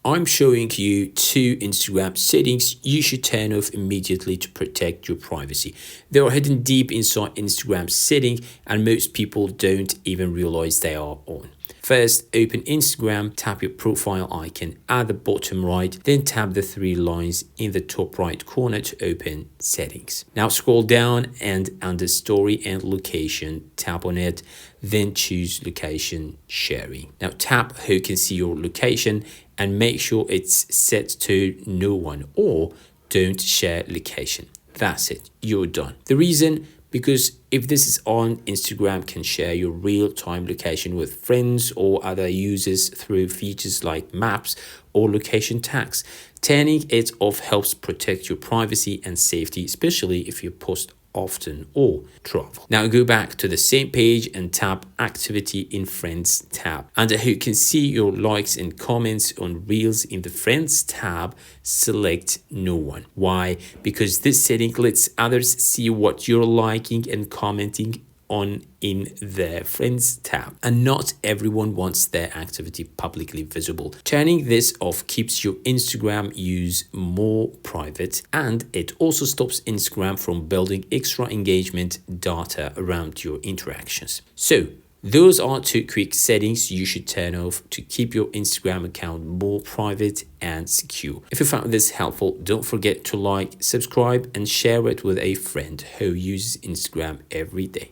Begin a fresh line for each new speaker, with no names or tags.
I'm showing you 2 Instagram settings you should turn off immediately to protect your privacy. They are hidden deep inside Instagram settings and most people don't even realize they are on. First, open Instagram, tap your profile icon at the bottom right, then tap the 3 lines in the top right corner to open settings. Now scroll down and under story and location, tap on it, then choose location sharing. Now tap who can see your location and make sure it's set to no one or don't share location. That's it, you're done. The reason, because if this is on, Instagram can share your real-time location with friends or other users through features like maps or location tags. Turning it off helps protect your privacy and safety, especially if you post often or travel. Now go back to the same page and tap activity in friends tab. Under who can see your likes and comments on reels in the friends tab, select no one. Why? Because this setting lets others see what you're liking and commenting on in their friends tab, and not everyone wants their activity publicly visible. Turning this off keeps your Instagram use more private, and it also stops Instagram from building extra engagement data around your interactions. So those are 2 quick settings you should turn off to keep your Instagram account more private and secure. If you found this helpful, don't forget to like, subscribe, and share it with a friend who uses Instagram every day.